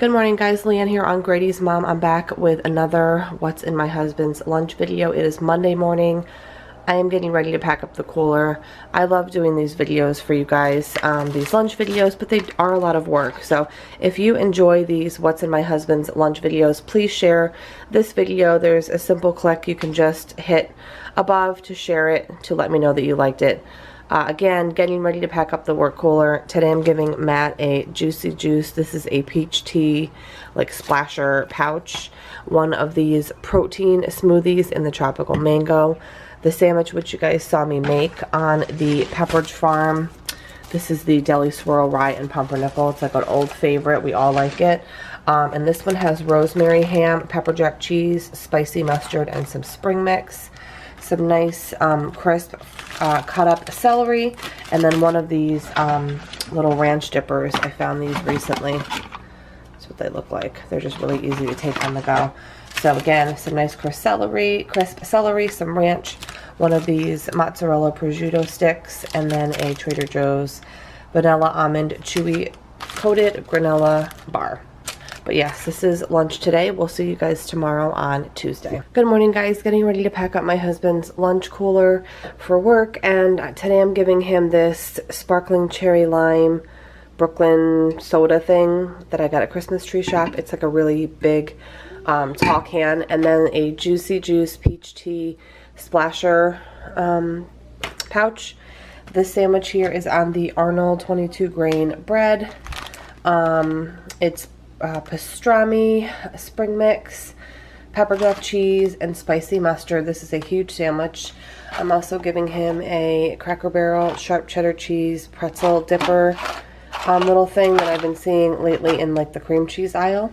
Good morning, guys. Leanne here on Grady's Mom. I'm back with another What's in My Husband's Lunch video. It is Monday morning. I am getting ready to pack up the cooler. I love doing these videos for you guys, these lunch videos, but they are a lot of work. So if you enjoy these What's in My Husband's Lunch videos, please share this video. There's a simple click. You can just hit above to share it to let me know that you liked it. Again, getting ready to pack up the work cooler. Today I'm giving Matt a Juicy Juice. This is a peach tea, like splasher pouch. One of these protein smoothies in the tropical mango. The sandwich which you guys saw me make on the Pepperidge Farm. This is the deli swirl rye and pumpernickel. It's like an old favorite. We all like it. And this one has rosemary ham, pepper jack cheese, spicy mustard, and some spring mix. Some nice crisp cut up celery, and then one of these little ranch dippers. I found these recently. That's what they look like. They're just really easy to take on the go. So again, some nice crisp celery, some ranch, one of these mozzarella prosciutto sticks, and then a Trader Joe's vanilla almond chewy coated granola bar. But yes, this is lunch today. We'll see you guys tomorrow on Tuesday. Good morning, guys. Getting ready to pack up my husband's lunch cooler for work. And today I'm giving him this sparkling cherry lime Brooklyn soda thing that I got at Christmas Tree Shop. It's like a really big tall can. And then a Juicy Juice peach tea splasher pouch. This sandwich here is on the Arnold 22 grain bread. It's pastrami, spring mix, pepper jack cheese, and spicy mustard. This is a huge sandwich. I'm also giving him a Cracker Barrel sharp cheddar cheese pretzel dipper little thing that I've been seeing lately in like the cream cheese aisle.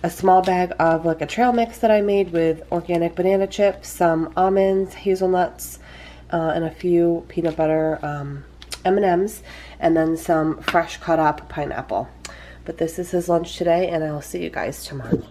A small bag of like a trail mix that I made with organic banana chips, some almonds, hazelnuts, and a few peanut butter M&Ms, and then some fresh cut up pineapple. But this is his lunch today, and I will see you guys tomorrow.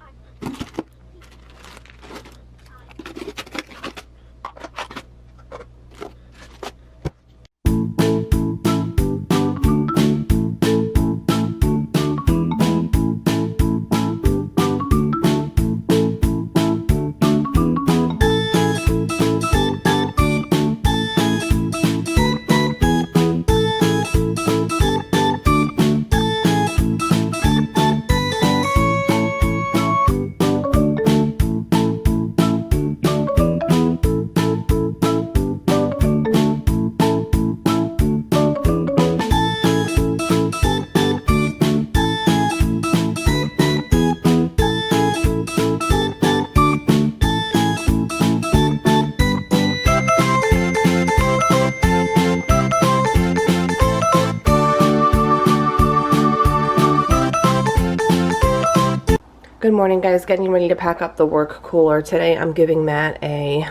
Good morning, guys. Getting ready to pack up the work cooler. Today I'm giving Matt a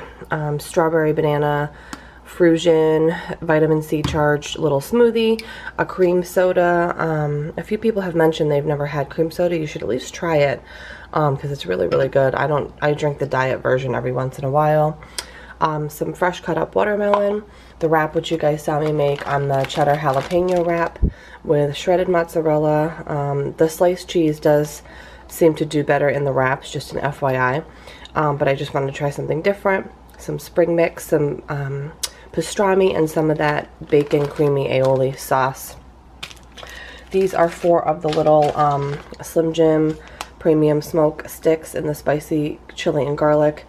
strawberry banana fruition vitamin C charged little smoothie, a cream soda. A few people have mentioned they've never had cream soda. You should at least try it because it's really, really good. I drink the diet version every once in a while. Some fresh cut up watermelon, the wrap which you guys saw me make on the cheddar jalapeno wrap with shredded mozzarella. The sliced cheese does seem to do better in the wraps, just an FYI. But I just wanted to try something different. Some spring mix, some pastrami, and some of that bacon creamy aioli sauce. These are 4 of the little Slim Jim premium smoke sticks in the spicy chili and garlic.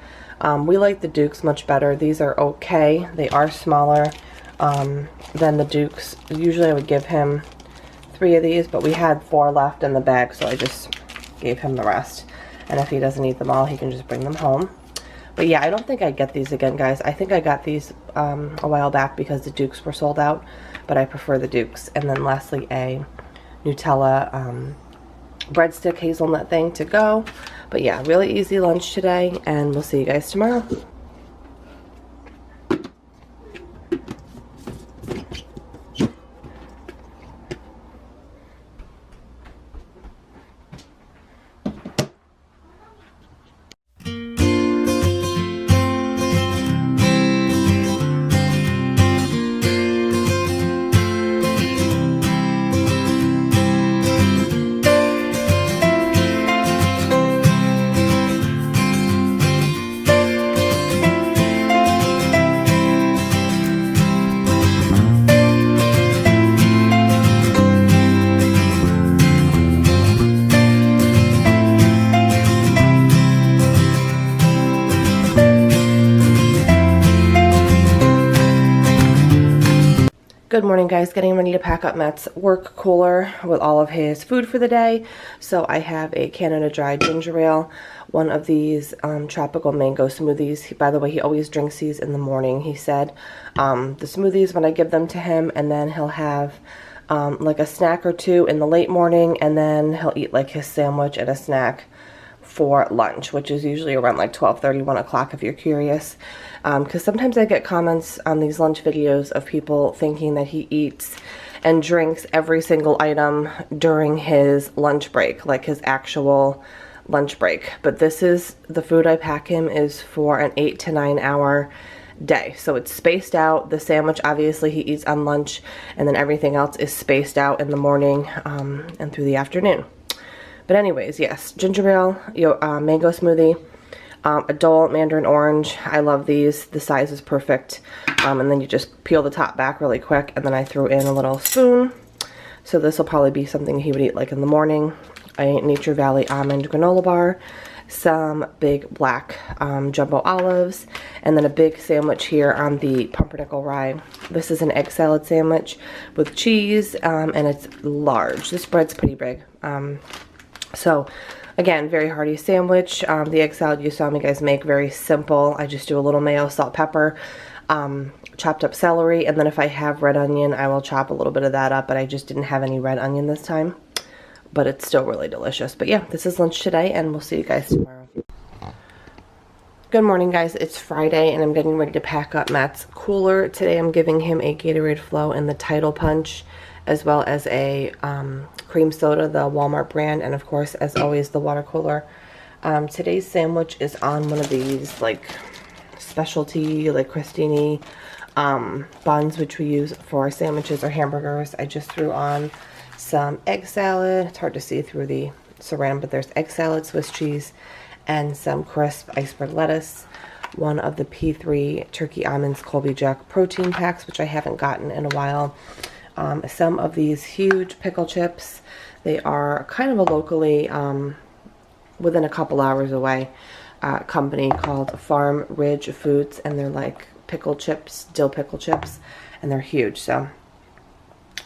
We like the Dukes much better. These are okay. They are smaller than the Dukes. Usually I would give him 3 of these, but we had 4 left in the bag, so I just gave him the rest. And if he doesn't eat them all, he can just bring them home. But yeah, I don't think I get these again, guys. I think I got these a while back because the Dukes were sold out, but I prefer the Dukes. And then lastly, a Nutella breadstick hazelnut thing to go. But yeah, really easy lunch today, and we'll see you guys tomorrow. Good morning, guys. Getting ready to pack up Matt's work cooler with all of his food for the day. So I have a Canada Dry ginger ale, one of these tropical mango smoothies. By the way, he always drinks these in the morning, he said. The smoothies when I give them to him, and then he'll have like a snack or two in the late morning, and then he'll eat like his sandwich and a snack for lunch, which is usually around like 12:30, 1 o'clock if you're curious. Because sometimes I get comments on these lunch videos of people thinking that he eats and drinks every single item during his lunch break, like his actual lunch break. But this is the food I pack him is for an 8 to 9 hour day. So it's spaced out. The sandwich obviously he eats on lunch, and then everything else is spaced out in the morning and through the afternoon. But anyways, yes, ginger ale, mango smoothie, adult mandarin orange. I love these. The size is perfect. And then you just peel the top back really quick, and then I threw in a little spoon. So this will probably be something he would eat like in the morning. A Nature Valley almond granola bar, some big black jumbo olives, and then a big sandwich here on the pumpernickel rye. This is an egg salad sandwich with cheese, and it's large. This bread's pretty big. So again, very hearty sandwich. The egg salad you saw me guys make, very simple. I just do a little mayo, salt, pepper, chopped up celery, and then if I have red onion, I will chop a little bit of that up, but I just didn't have any red onion this time. But it's still really delicious. But yeah, this is lunch today, and we'll see you guys tomorrow. Good morning, guys. It's Friday, and I'm getting ready to pack up Matt's cooler. Today I'm giving him a Gatorade Flow in the Tidal Punch, as well as a cream soda, the Walmart brand, and of course, as always, the water cooler. Today's sandwich is on one of these like specialty, like crostini buns, which we use for sandwiches or hamburgers. I just threw on some egg salad. It's hard to see through the saran, but there's egg salad, Swiss cheese, and some crisp iceberg lettuce. One of the P3 Turkey Almonds Colby Jack protein packs, which I haven't gotten in a while. Some of these huge pickle chips. They are kind of a locally, within a couple hours away, company called Farm Ridge Foods, and they're like pickle chips, dill pickle chips, and they're huge. So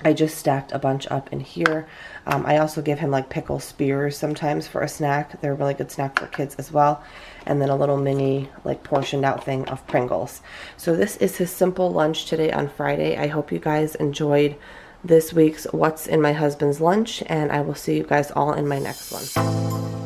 I just stacked a bunch up in here. I also give him like pickle spears sometimes for a snack. They're a really good snack for kids as well. And then a little mini like portioned out thing of Pringles. So this is his simple lunch today on Friday. I hope you guys enjoyed this week's What's in My Husband's Lunch, and I will see you guys all in my next one.